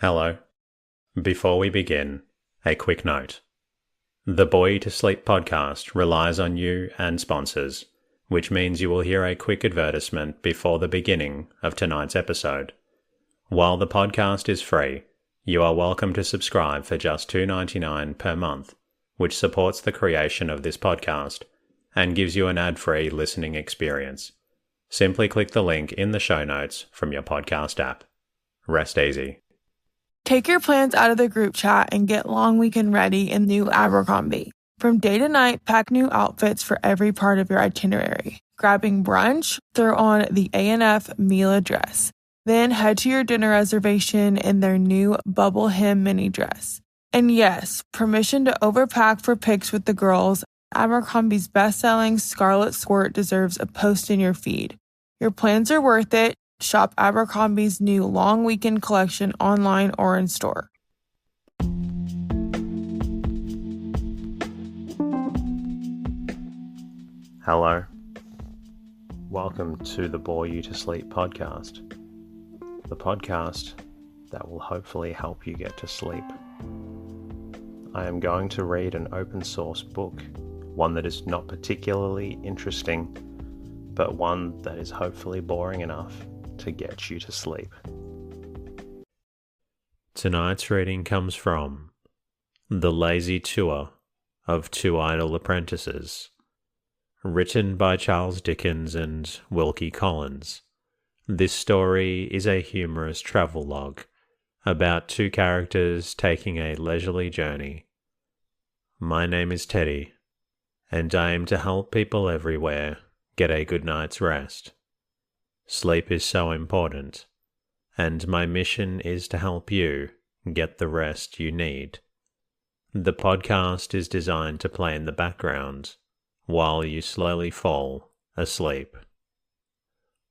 Hello. Before we begin, a quick note. The Boy to Sleep podcast relies on you and sponsors, which means you will hear a quick advertisement before the beginning of tonight's episode. While the podcast is free, you are welcome to subscribe for just $2.99 per month, which supports the creation of this podcast and gives you an ad-free listening experience. Simply click the link in the show notes from your podcast app. Rest easy. Take your plans out of the group chat and get long weekend ready in new Abercrombie. From day to night, pack new outfits for every part of your itinerary. Grabbing brunch? Throw on the A&F Mila dress. Then head to your dinner reservation in their new bubble hem mini dress. And yes, permission to overpack for pics with the girls. Abercrombie's best-selling Scarlet Squirt deserves a post in your feed. Your plans are worth it. Shop Abercrombie's new long weekend collection online or in store. Hello. Welcome to the Bore You to Sleep podcast. The podcast that will hopefully help you get to sleep. I am going to read an open source book, one that is not particularly interesting, but one that is hopefully boring enough to get you to sleep. Tonight's reading comes from The Lazy Tour of Two Idle Apprentices, written by Charles Dickens and Wilkie Collins. This story is a humorous travelogue about two characters taking a leisurely journey. My name is Teddy, and I aim to help people everywhere get a good night's rest. Sleep is so important, and my mission is to help you get the rest you need. The podcast is designed to play in the background while you slowly fall asleep.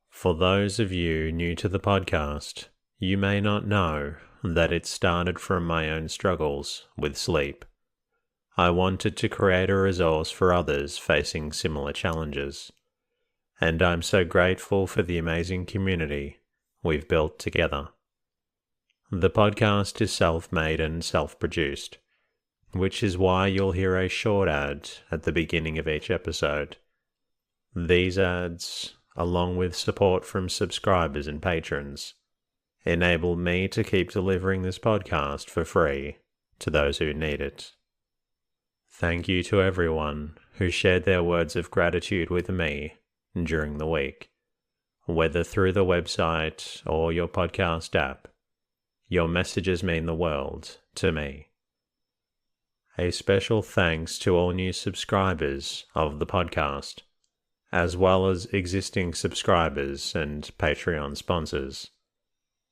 For those of you new to the podcast, you may not know that it started from my own struggles with sleep. I wanted to create a resource for others facing similar challenges, and I'm so grateful for the amazing community we've built together. The podcast is self-made and self-produced, which is why you'll hear a short ad at the beginning of each episode. These ads, along with support from subscribers and patrons, enable me to keep delivering this podcast for free to those who need it. Thank you to everyone who shared their words of gratitude with me during the week, whether through the website or your podcast app. Your messages mean the world to me. A special thanks to all new subscribers of the podcast, as well as existing subscribers and Patreon sponsors.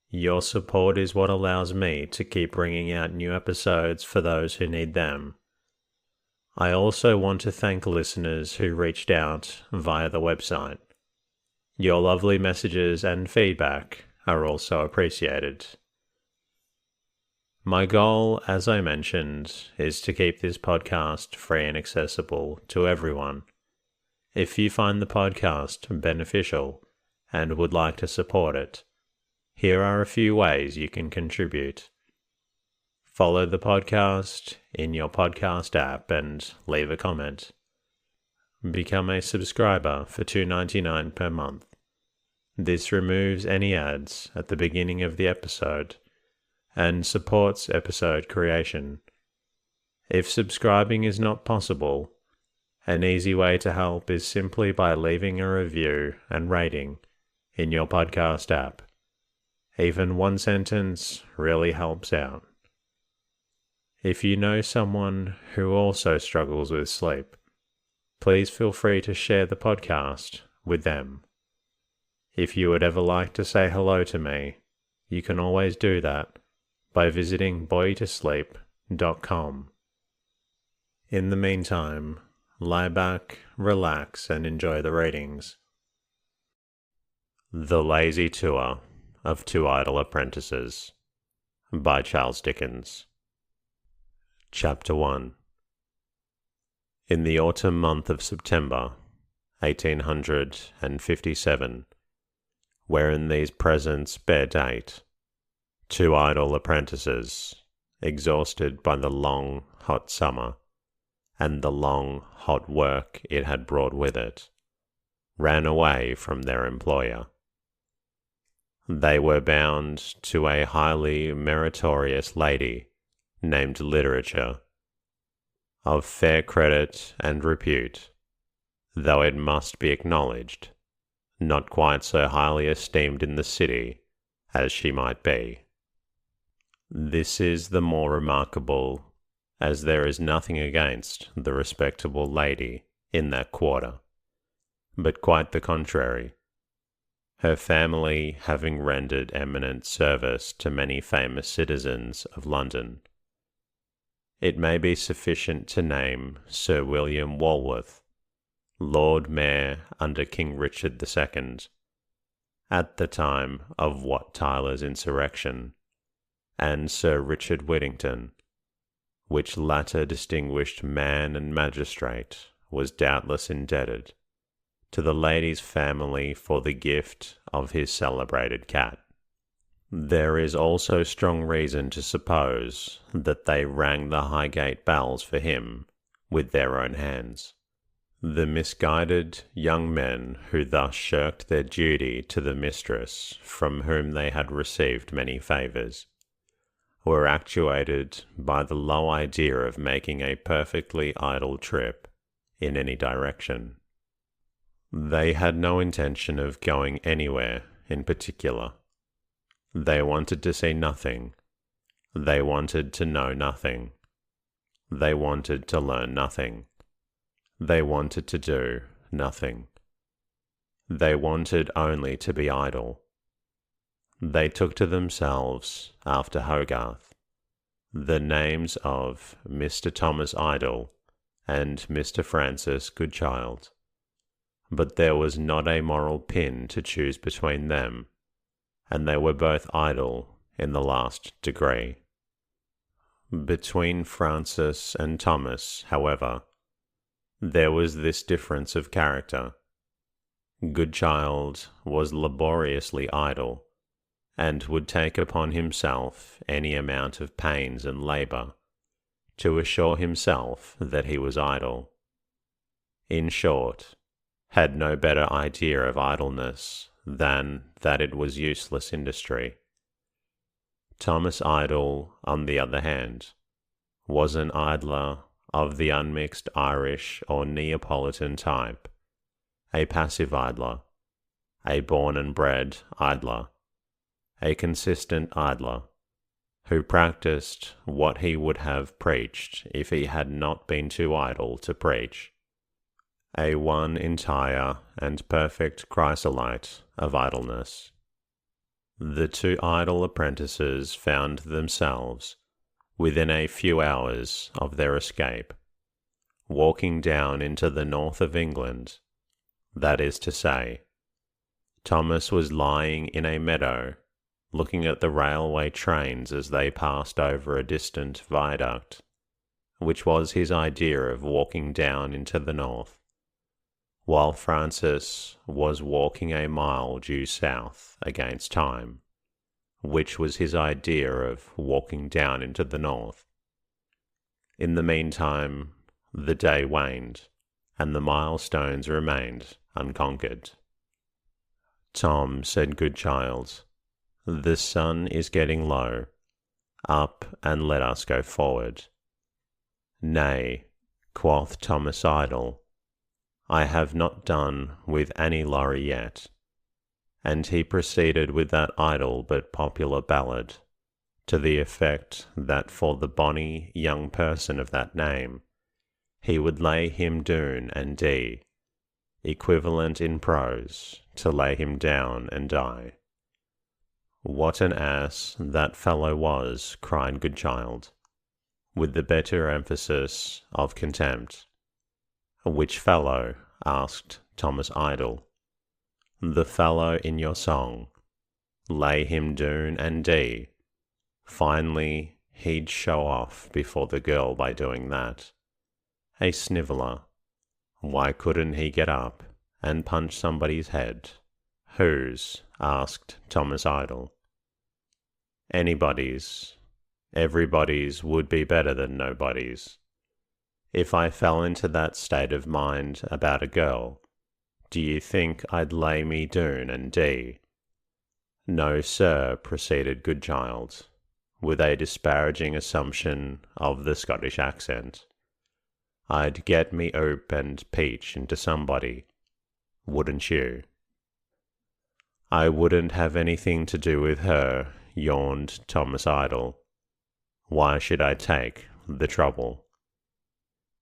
Your support is what allows me to keep bringing out new episodes for those who need them. I also want to thank listeners who reached out via the website. Your lovely messages and feedback are also appreciated. My goal, as I mentioned, is to keep this podcast free and accessible to everyone. If you find the podcast beneficial and would like to support it, here are a few ways you can contribute. Follow the podcast in your podcast app and leave a comment. Become a subscriber for $2.99 per month. This removes any ads at the beginning of the episode and supports episode creation. If subscribing is not possible, an easy way to help is simply by leaving a review and rating in your podcast app. Even one sentence really helps out. If you know someone who also struggles with sleep, please feel free to share the podcast with them. If you would ever like to say hello to me, you can always do that by visiting boytosleep.com. In the meantime, lie back, relax, and enjoy the readings. The Lazy Tour of Two Idle Apprentices by Charles Dickens. Chapter 1. In the autumn month of September, 1857, wherein these presents bear date, Two idle apprentices, exhausted by the long, hot summer, and the long, hot work it had brought with it, ran away from their employer. They were bound to a highly meritorious lady named Literature, of fair credit and repute, though it must be acknowledged, not quite so highly esteemed in the city as she might be. This is the more remarkable, as there is nothing against the respectable lady in that quarter, but quite the contrary, her family having rendered eminent service to many famous citizens of London. It may be sufficient to name Sir William Walworth, Lord Mayor under King Richard II, at the time of Wat Tyler's insurrection, and Sir Richard Whittington, which latter distinguished man and magistrate was doubtless indebted to the lady's family for the gift of his celebrated cat. There is also strong reason to suppose that they rang the Highgate bells for him with their own hands. The misguided young men who thus shirked their duty to the mistress from whom they had received many favours were actuated by the low idea of making a perfectly idle trip in any direction. They had no intention of going anywhere in particular. They wanted to see nothing. They wanted to know nothing. They wanted to learn nothing. They wanted to do nothing. They wanted only to be idle. They took to themselves, after Hogarth, the names of Mr. Thomas Idle and Mr. Francis Goodchild, but there was not a moral pin to choose between them, and they were both idle in the last degree. Between Francis and Thomas, however, there was this difference of character. Goodchild was laboriously idle, and would take upon himself any amount of pains and labour to assure himself that he was idle. In short, had no better idea of idleness than that it was useless industry. Thomas Idle, on the other hand, was an idler of the unmixed Irish or Neapolitan type, a passive idler, a born and bred idler, a consistent idler, who practised what he would have preached if he had not been too idle to preach, a one entire and perfect chrysolite of idleness. The two idle apprentices found themselves, within a few hours of their escape, walking down into the north of England. That is to say, Thomas was lying in a meadow, looking at the railway trains as they passed over a distant viaduct, which was his idea of walking down into the north, while Francis was walking a mile due south against time, which was his idea of walking down into the north. In the meantime, the day waned, and the milestones remained unconquered. "Tom," said Goodchild, "the sun is getting low. Up, and let us go forward." "Nay," quoth Thomas Idle, "I have not done with Annie Laurie yet." And he proceeded with that idle but popular ballad, to the effect that for the bonny young person of that name, he would lay him doon and dee, equivalent in prose to lay him down and die. "What an ass that fellow was," cried Goodchild, with the better emphasis of contempt. "Which fellow?" asked Thomas Idle. "The fellow in your song. Lay him doon and dee. Finally, he'd show off before the girl by doing that. A sniveller. Why couldn't he get up and punch somebody's head?" "Whose?" asked Thomas Idle. Anybody's, everybody's would be better than nobody's. If I fell into that state of mind about a girl, do you think I'd lay me doon and dee? No, sir, proceeded Goodchild, with a disparaging assumption of the Scottish accent. I'd get me ope and peach into somebody, wouldn't you? I wouldn't have anything to do with her, yawned Thomas Idle. Why should I take the trouble?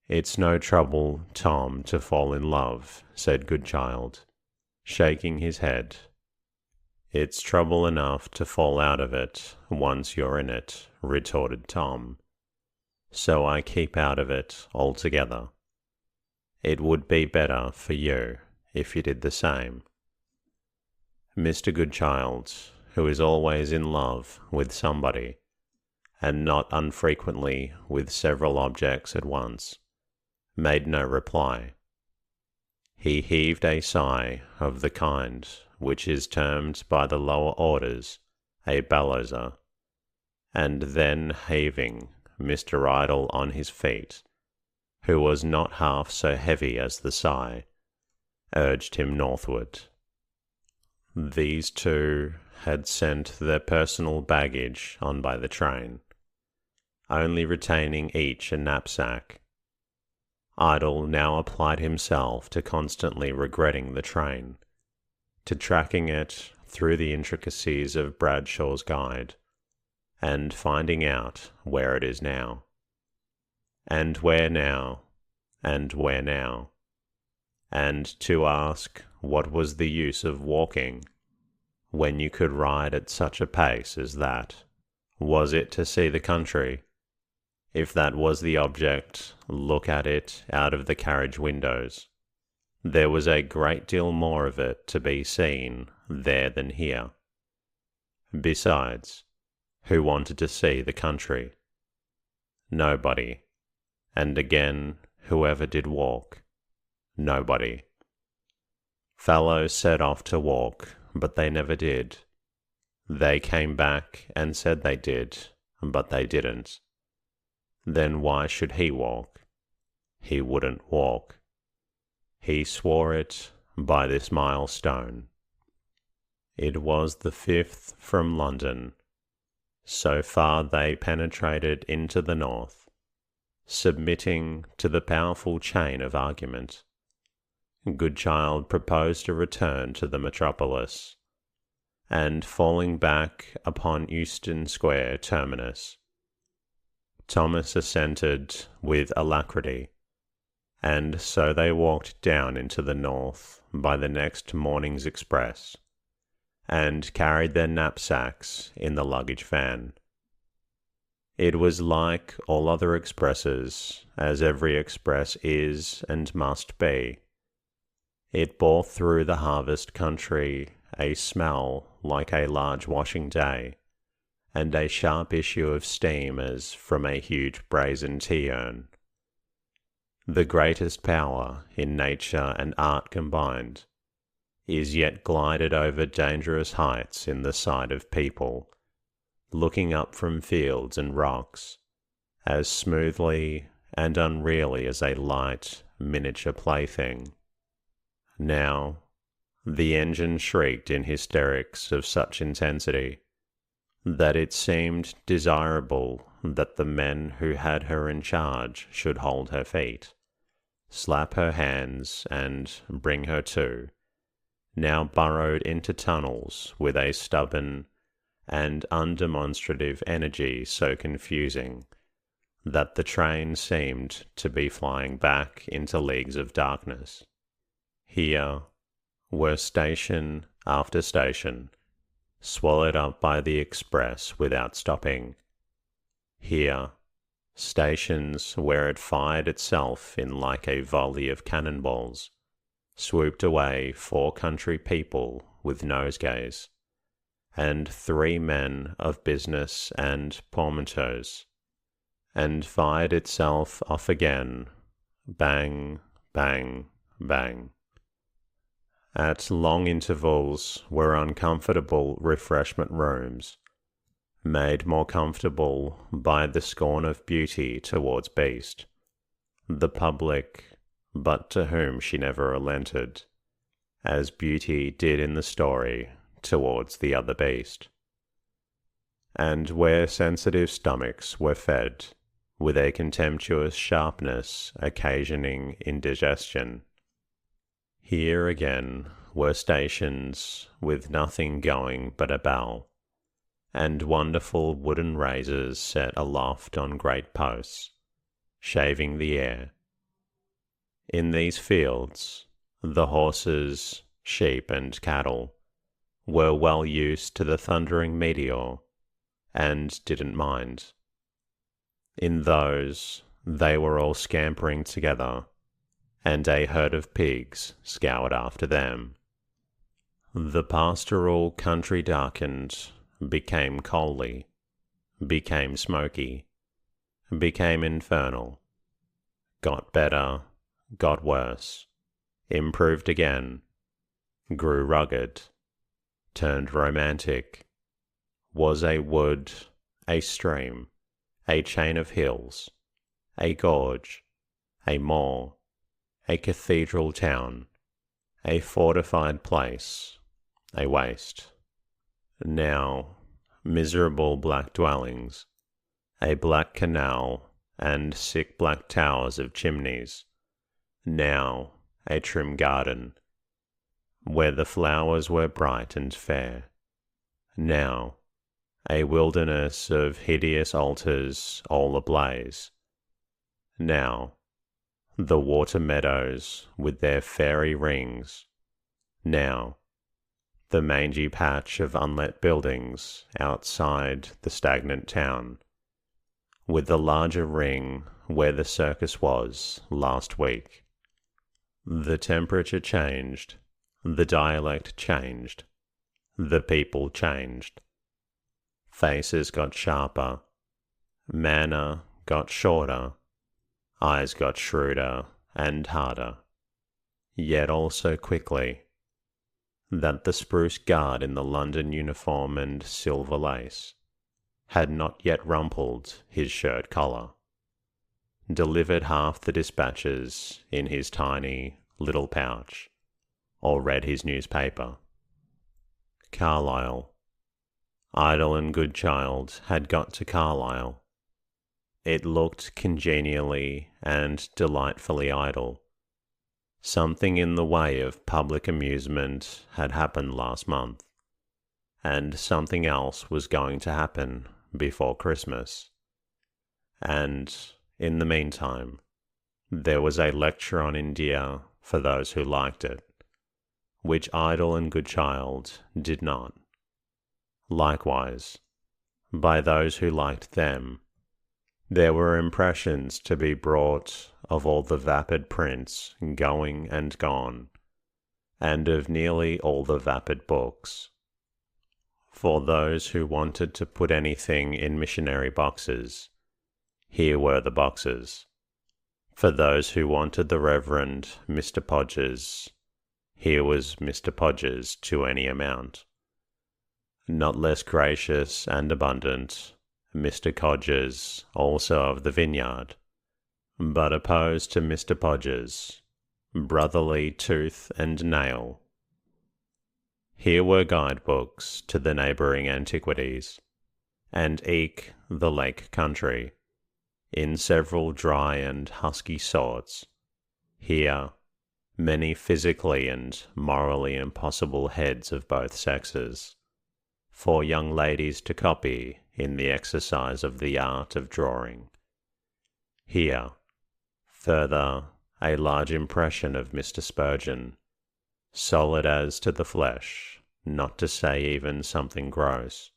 It's no trouble, Tom, to fall in love, said Goodchild, shaking his head. It's trouble enough to fall out of it once you're in it, retorted Tom. So I keep out of it altogether. It would be better for you if you did the same. Mr. Goodchild, who is always in love with somebody, and not unfrequently with several objects at once, made no reply. He heaved a sigh of the kind which is termed by the lower orders a bellowser, and then heaving Mr. Idle on his feet, who was not half so heavy as the sigh, urged him northward. These two had sent their personal baggage on by the train, only retaining each a knapsack. Idle now applied himself to constantly regretting the train, to tracking it through the intricacies of Bradshaw's Guide, and finding out where it is now. And where now? And where now? And to ask what was the use of walking, when you could ride at such a pace as that? Was it to see the country? If that was the object, look at it out of the carriage windows. There was a great deal more of it to be seen there than here. Besides, who wanted to see the country? Nobody. And again, whoever did walk? Nobody. Fellows set off to walk, but they never did. They came back and said they did, but they didn't. Then why should he walk? He wouldn't walk. He swore it by this milestone. It was the 5th from London. So far they penetrated into the north, submitting to the powerful chain of argument. Goodchild proposed a return to the metropolis, and falling back upon Euston Square terminus. Thomas assented with alacrity, and so they walked down into the north by the next morning's express, and carried their knapsacks in the luggage van. It was like all other expresses, as every express is and must be. It bore through the harvest country a smell like a large washing day, and a sharp issue of steam as from a huge brazen tea-urn. The greatest power in nature and art combined is yet glided over dangerous heights in the sight of people, looking up from fields and rocks, as smoothly and unreally as a light, miniature plaything. Now, the engine shrieked in hysterics of such intensity that it seemed desirable that the men who had her in charge should hold her feet, slap her hands, and bring her to, now burrowed into tunnels with a stubborn and undemonstrative energy so confusing that the train seemed to be flying back into leagues of darkness. Here were station after station, swallowed up by the express without stopping. Here, stations where it fired itself in like a volley of cannonballs, swooped away 4 country people with nosegays, and 3 men of business and portmanteaus, and fired itself off again, bang, bang, bang. At long intervals were uncomfortable refreshment rooms, made more comfortable by the scorn of beauty towards beast, the public, but to whom she never relented, as beauty did in the story towards the other beast. And where sensitive stomachs were fed with a contemptuous sharpness occasioning indigestion, here again were stations with nothing going but a bell, and wonderful wooden razors set aloft on great posts, shaving the air. In these fields, the horses, sheep, and cattle were well used to the thundering meteor, and didn't mind. In those, they were all scampering together, and a herd of pigs scoured after them. The pastoral country darkened, became coaly, became smoky, became infernal, got better, got worse, improved again, grew rugged, turned romantic, was a wood, a stream, a chain of hills, a gorge, a moor, a cathedral town, a fortified place, a waste. Now, miserable black dwellings, a black canal, and sick black towers of chimneys. Now, a trim garden, where the flowers were bright and fair. Now, a wilderness of hideous altars all ablaze. Now, the water meadows with their fairy rings. Now, the mangy patch of unlet buildings outside the stagnant town, with the larger ring where the circus was last week. The temperature changed, the dialect changed, the people changed. Faces got sharper, manner got shorter, eyes got shrewder and harder, yet also quickly, that the spruce guard in the London uniform and silver lace had not yet rumpled his shirt collar, delivered half the dispatches in his tiny little pouch, or read his newspaper. Carlisle. Idle and good child had got to Carlisle. It looked congenially and delightfully idle. Something in the way of public amusement had happened last month, and something else was going to happen before Christmas. And, in the meantime, there was a lecture on India for those who liked it, which Idle and Good Child did not. Likewise, by those who liked them, there were impressions to be brought of all the vapid prints going and gone, and of nearly all the vapid books. For those who wanted to put anything in missionary boxes, here were the boxes. For those who wanted the Reverend Mr. Podgers, here was Mr. Podgers to any amount. Not less gracious and abundant, Mr. Codgers, also of the Vineyard, but opposed to Mr. Podgers, brotherly tooth and nail. Here were guidebooks to the neighbouring antiquities, and eke the lake country, in several dry and husky sorts. Here, many physically and morally impossible heads of both sexes, for young ladies to copy in the exercise of the art of drawing. Here, further, a large impression of Mr. Spurgeon, solid as to the flesh, not to say even something gross.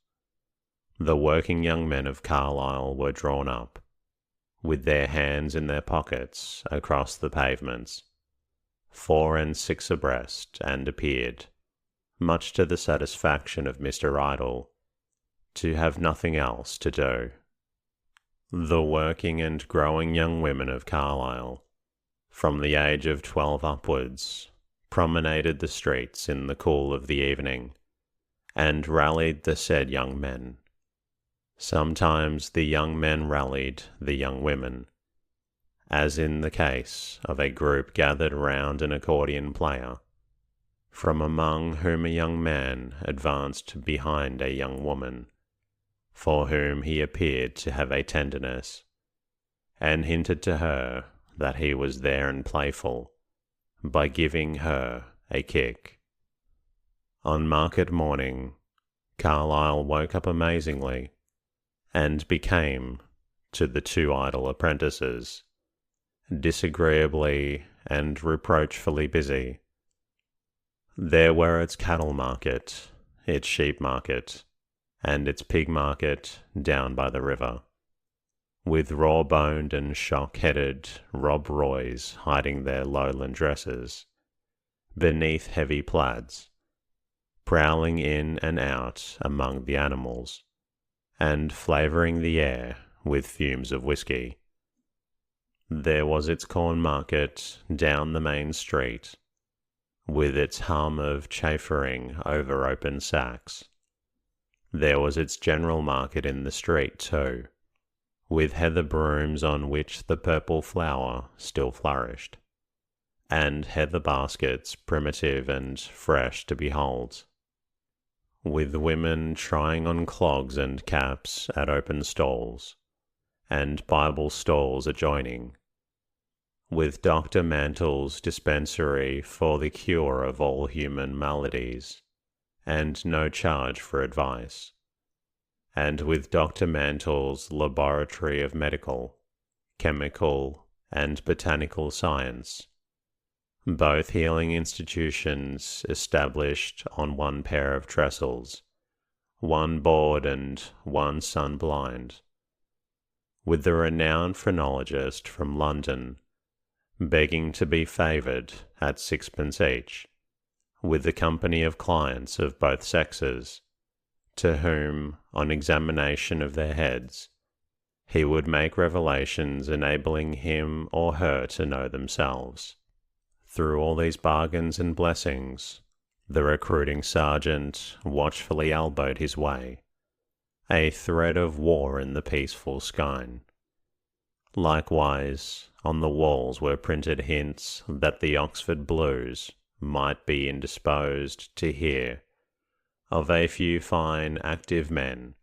The working young men of Carlisle were drawn up, with their hands in their pockets, across the pavements, 4 and 6 abreast, and appeared, much to the satisfaction of Mr. Idle, to have nothing else to do. The working and growing young women of Carlisle, from the age of 12 upwards, promenaded the streets in the cool of the evening, and rallied the said young men. Sometimes the young men rallied the young women, as in the case of a group gathered round an accordion player, from among whom a young man advanced behind a young woman, for whom he appeared to have a tenderness, and hinted to her that he was there and playful, by giving her a kick. On market morning, Carlyle woke up amazingly, and became, to the two idle apprentices, disagreeably and reproachfully busy. There were its cattle market, its sheep market, and its pig market down by the river, with raw-boned and shock-headed Rob Roys hiding their lowland dresses beneath heavy plaids, prowling in and out among the animals, and flavouring the air with fumes of whisky. There was its corn market down the main street, with its hum of chaffering over open sacks. There was its general market in the street too, with heather brooms on which the purple flower still flourished, and heather baskets primitive and fresh to behold, with women trying on clogs and caps at open stalls, and Bible stalls adjoining, with Dr. Mantle's dispensary for the cure of all human maladies, and no charge for advice, and with Dr. Mantle's laboratory of medical, chemical, and botanical science, both healing institutions established on one pair of trestles, one board and one sun-blind, with the renowned phrenologist from London begging to be favoured at sixpence each, with the company of clients of both sexes, to whom, on examination of their heads, he would make revelations enabling him or her to know themselves. Through all these bargains and blessings, the recruiting sergeant watchfully elbowed his way, a thread of war in the peaceful skein. Likewise, on the walls were printed hints that the Oxford Blues might be indisposed to hear of a few fine active men,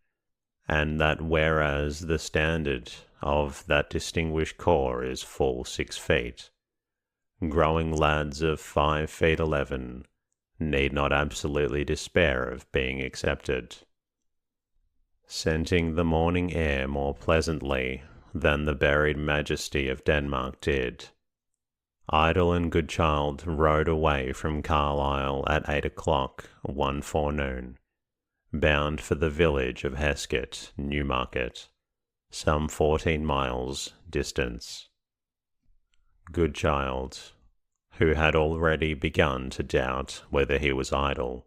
and that whereas the standard of that distinguished corps is full 6 feet, growing lads of 5 feet 11 need not absolutely despair of being accepted. Scenting the morning air more pleasantly than the buried majesty of Denmark did, Idle and Goodchild rode away from Carlisle at 8 o'clock one forenoon, bound for the village of Heskett, Newmarket, some 14 miles distance. Goodchild, who had already begun to doubt whether he was idle,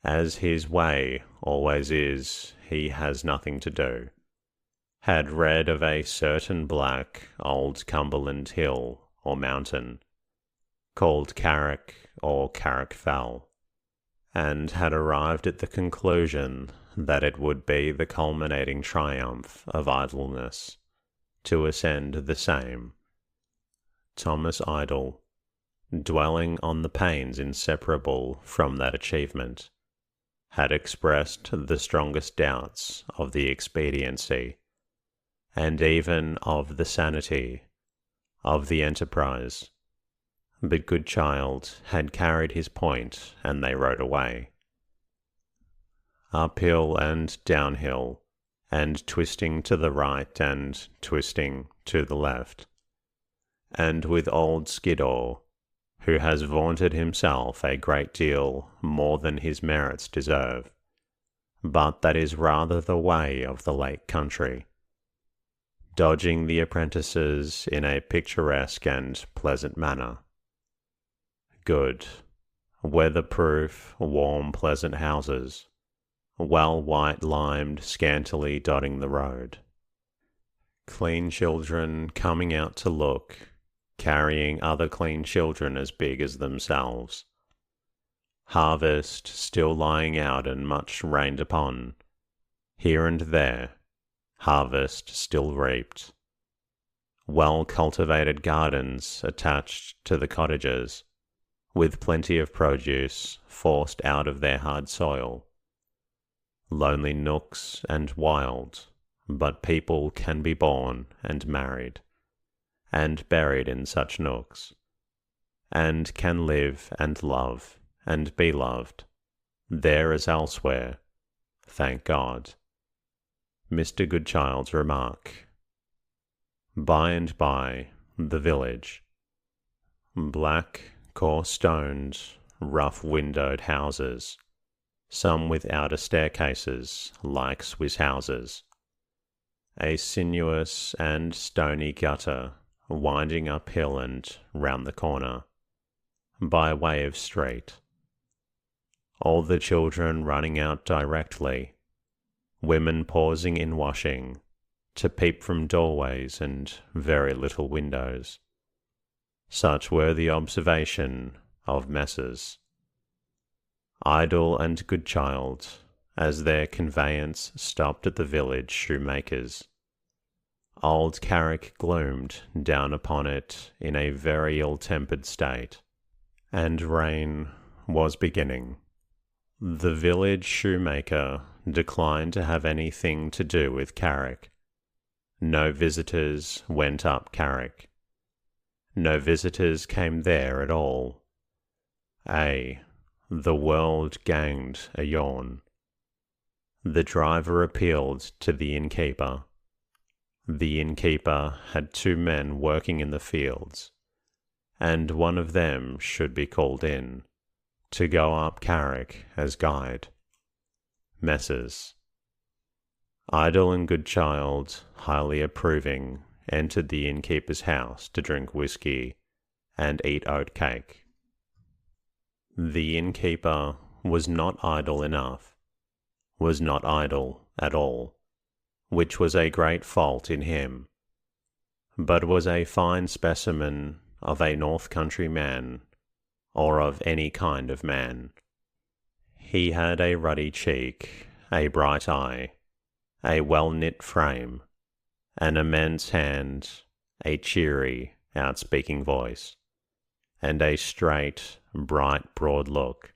as his way always is, he has nothing to do, had read of a certain black old Cumberland hill or mountain, called Carrick or Carrick Fell, and had arrived at the conclusion that it would be the culminating triumph of idleness to ascend the same. Thomas Idle, dwelling on the pains inseparable from that achievement, had expressed the strongest doubts of the expediency, and even of the sanity, of the enterprise, but Goodchild had carried his point, and they rode away. Uphill and downhill, and twisting to the right and twisting to the left, and with old Skiddaw, who has vaunted himself a great deal more than his merits deserve, but that is rather the way of the Lake Country, dodging the apprentices in a picturesque and pleasant manner. Good, weather-proof, warm, pleasant houses, well white-limed, scantily dotting the road. Clean children coming out to look, carrying other clean children as big as themselves. Harvest still lying out and much rained upon, Here and there, harvest still reaped. Well-cultivated gardens attached to the cottages, with plenty of produce forced out of their hard soil. Lonely nooks and wild, but people can be born and married, and buried in such nooks, and can live and love and be loved, there as elsewhere, thank God. Mr. Goodchild's remark. By and by, the village. Black, coarse-stoned, rough-windowed houses, some with outer staircases like Swiss houses. A sinuous and stony gutter winding uphill and round the corner, by way of street. All the children running out directly, women pausing in washing, to peep from doorways and very little windows. Such were the observation of Messrs. Idle and Goodchild, as their conveyance stopped at the village shoemaker's. Old Carrick gloomed down upon it in a very ill-tempered state, and rain was beginning. The village shoemaker declined to have anything to do with Carrick. No visitors went up Carrick. No visitors came there at all. The world ganged a yawn. The driver appealed to the innkeeper. The innkeeper had 2 men working in the fields, and one of them should be called in, to go up Carrick as guide. Messrs. Idle and Goodchild, highly approving, entered the innkeeper's house to drink whisky and eat oatcake. The innkeeper was not idle enough, was not idle at all, which was a great fault in him, but was a fine specimen of a north country man, or of any kind of man. He had a ruddy cheek, a bright eye, a well-knit frame, an immense hand, a cheery, outspeaking voice, and a straight, bright, broad look.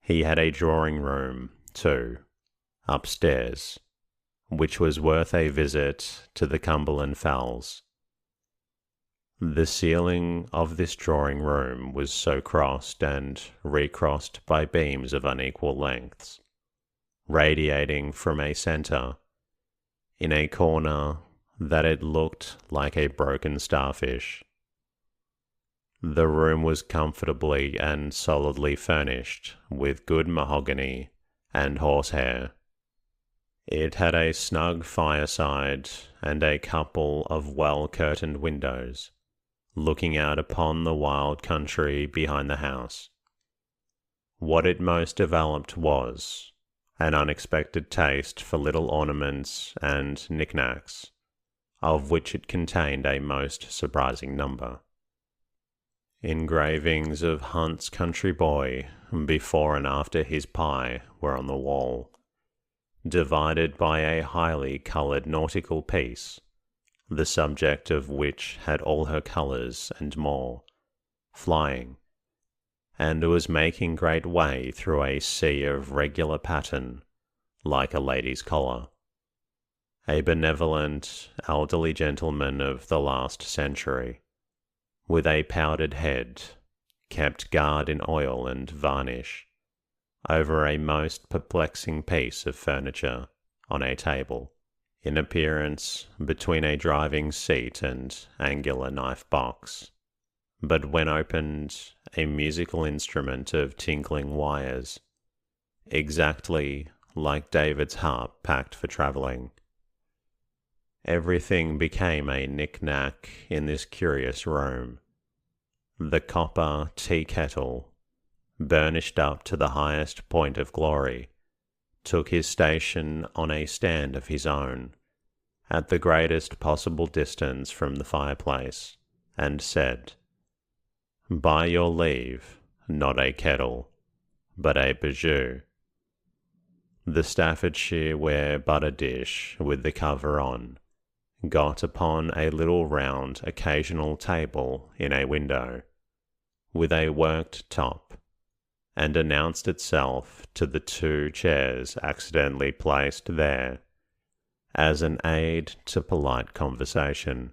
He had a drawing-room, too, upstairs, which was worth a visit to the Cumberland Fells. The ceiling of this drawing-room was so crossed and recrossed by beams of unequal lengths, radiating from a centre, in a corner, that it looked like a broken starfish. The room was comfortably and solidly furnished with good mahogany and horsehair. It had a snug fireside and a couple of well-curtained windows, looking out upon the wild country behind the house. What it most developed was an unexpected taste for little ornaments and knickknacks, of which it contained a most surprising number. Engravings of Hunt's country boy before and after his pie were on the wall, divided by a highly coloured nautical piece, the subject of which had all her colours and more, flying, and was making great way through a sea of regular pattern, like a lady's collar. A benevolent, elderly gentleman of the last century, with a powdered head, kept guard in oil and varnish, over a most perplexing piece of furniture on a table, in appearance between a driving seat and angular knife box, but when opened, a musical instrument of tinkling wires, exactly like David's harp packed for travelling. Everything became a knick-knack in this curious room. The copper tea-kettle, burnished up to the highest point of glory, took his station on a stand of his own, at the greatest possible distance from the fireplace, and said, "By your leave, not a kettle, but a bijou." The Staffordshire ware butter dish with the cover on got upon a little round occasional table in a window, with a worked top, and announced itself to the 2 chairs accidentally placed there as an aid to polite conversation,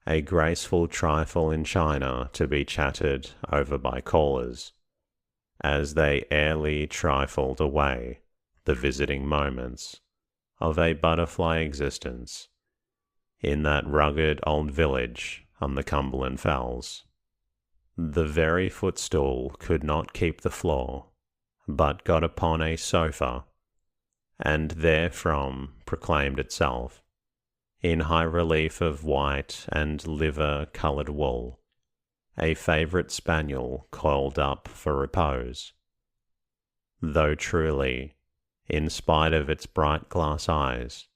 a graceful trifle in china to be chatted over by callers, as they airily trifled away the visiting moments of a butterfly existence in that rugged old village on the Cumberland Fells. The very footstool could not keep the floor, but got upon a sofa, and therefrom proclaimed itself, in high relief of white and liver-coloured wool, a favourite spaniel coiled up for repose, though truly, in spite of its bright glass eyes,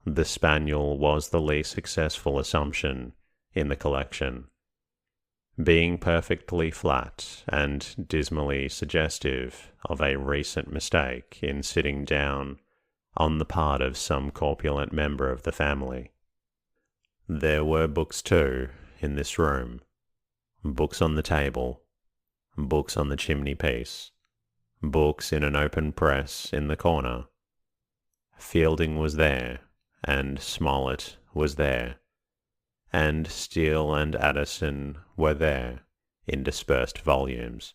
the spaniel was the least successful assumption in the collection, being perfectly flat and dismally suggestive of a recent mistake in sitting down on the part of some corpulent member of the family. There were books too in this room, books on the table, books on the chimney-piece, books in an open press in the corner. Fielding was there, and Smollett was there, and Steele and Addison were there in dispersed volumes,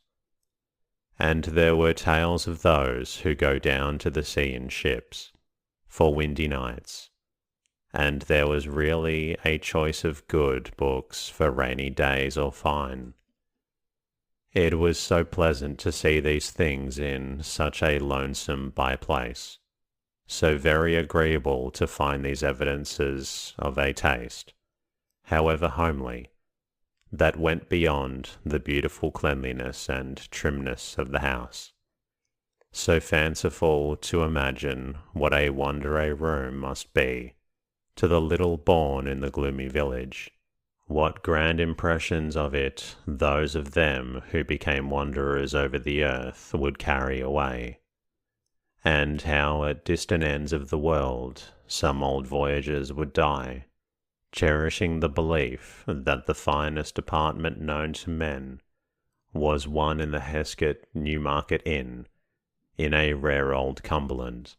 and there were tales of those who go down to the sea in ships for windy nights, and there was really a choice of good books for rainy days or fine. It was so pleasant to see these things in such a lonesome by-place, so very agreeable to find these evidences of a taste, however homely, that went beyond the beautiful cleanliness and trimness of the house, so fanciful to imagine what a wonder a room must be to the little born in the gloomy village, what grand impressions of it those of them who became wanderers over the earth would carry away, and how at distant ends of the world some old voyagers would die, cherishing the belief that the finest apartment known to men was one in the Heskett Newmarket Inn in a rare old Cumberland.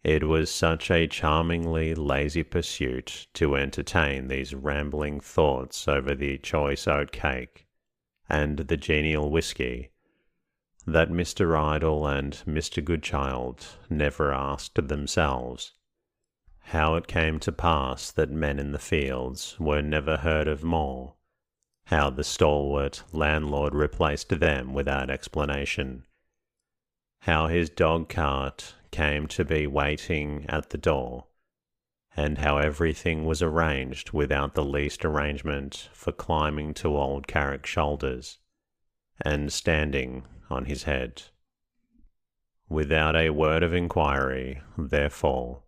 It was such a charmingly lazy pursuit to entertain these rambling thoughts over the choice oat cake and the genial whisky, that Mr. Idle and Mr. Goodchild never asked themselves how it came to pass that men in the fields were never heard of more, how the stalwart landlord replaced them without explanation, how his dog-cart came to be waiting at the door, and how everything was arranged without the least arrangement for climbing to old Carrick's shoulders and standing on his head. Without a word of inquiry, therefore,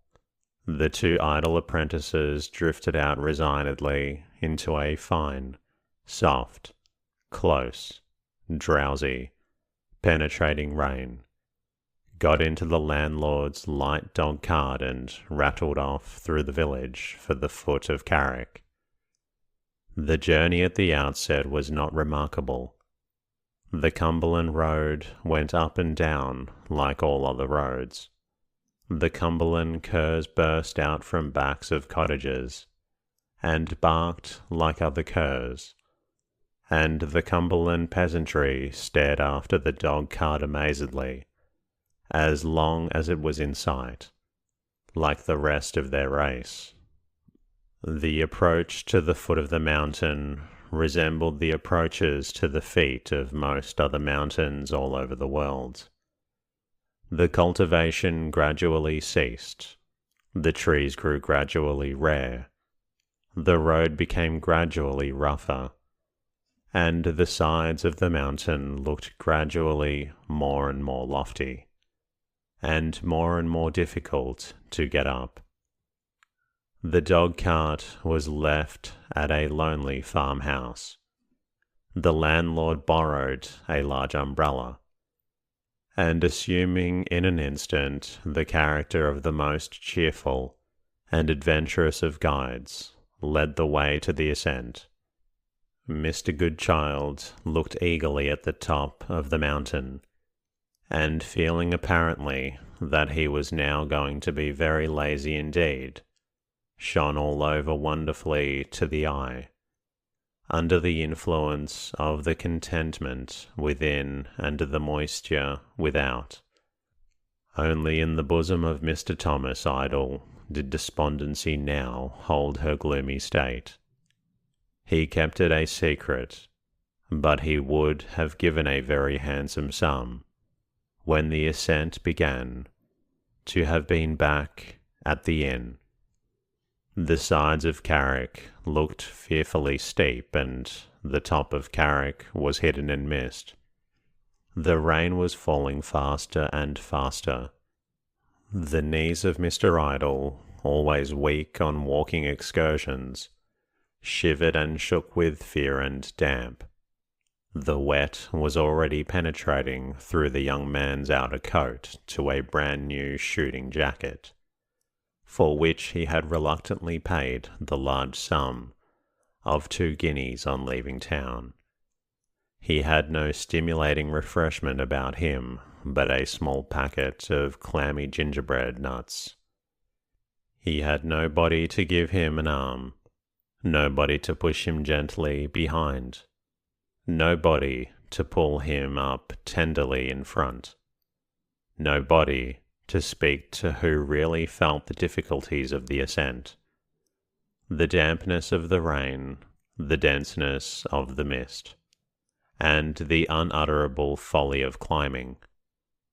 the 2 idle apprentices drifted out resignedly into a fine, soft, close, drowsy, penetrating rain, got into the landlord's light dog-cart and rattled off through the village for the foot of Carrick. The journey at the outset was not remarkable. The Cumberland road went up and down like all other roads. The Cumberland curs burst out from backs of cottages, and barked like other curs, and the Cumberland peasantry stared after the dog-cart amazedly, as long as it was in sight, like the rest of their race. The approach to the foot of the mountain resembled the approaches to the feet of most other mountains all over the world. The cultivation gradually ceased, the trees grew gradually rare, the road became gradually rougher, and the sides of the mountain looked gradually more and more lofty, and more difficult to get up. The dog-cart was left at a lonely farmhouse. The landlord borrowed a large umbrella, and assuming in an instant the character of the most cheerful and adventurous of guides, led the way to the ascent. Mr. Goodchild looked eagerly at the top of the mountain, and feeling apparently that he was now going to be very lazy indeed, shone all over wonderfully to the eye, under the influence of the contentment within and the moisture without. Only in the bosom of Mr. Thomas Idle did despondency now hold her gloomy state. He kept it a secret, but he would have given a very handsome sum, when the ascent began, to have been back at the inn. The sides of Carrick looked fearfully steep, and the top of Carrick was hidden in mist. The rain was falling faster and faster. The knees of Mr. Idle, always weak on walking excursions, shivered and shook with fear and damp. The wet was already penetrating through the young man's outer coat to a brand-new shooting jacket, for which he had reluctantly paid the large sum of 2 guineas on leaving town. He had no stimulating refreshment about him but a small packet of clammy gingerbread nuts. He had nobody to give him an arm, nobody to push him gently behind, nobody to pull him up tenderly in front, nobody to speak to who really felt the difficulties of the ascent, the dampness of the rain, the denseness of the mist, and the unutterable folly of climbing,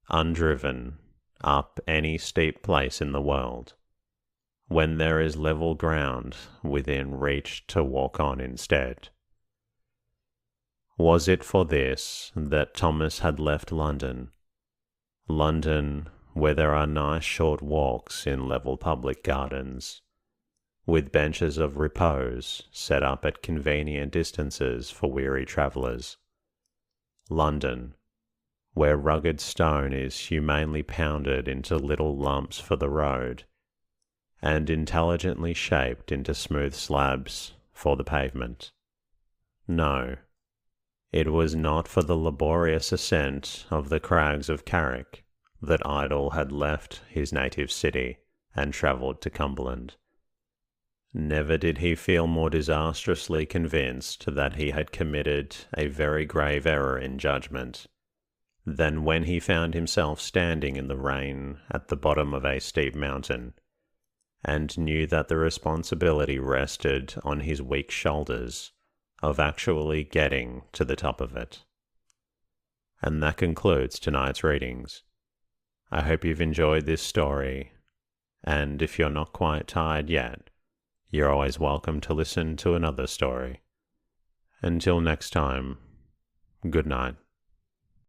undriven, up any steep place in the world, when there is level ground within reach to walk on instead. Was it for this that Thomas had left London? London, where there are nice short walks in level public gardens, with benches of repose set up at convenient distances for weary travellers. London, where rugged stone is humanely pounded into little lumps for the road, and intelligently shaped into smooth slabs for the pavement. No, it was not for the laborious ascent of the crags of Carrick that Idle had left his native city and travelled to Cumberland. Never did he feel more disastrously convinced that he had committed a very grave error in judgment than when he found himself standing in the rain at the bottom of a steep mountain, and knew that the responsibility rested on his weak shoulders of actually getting to the top of it. And that concludes tonight's readings. I hope you've enjoyed this story, and if you're not quite tired yet, you're always welcome to listen to another story. Until next time, good night.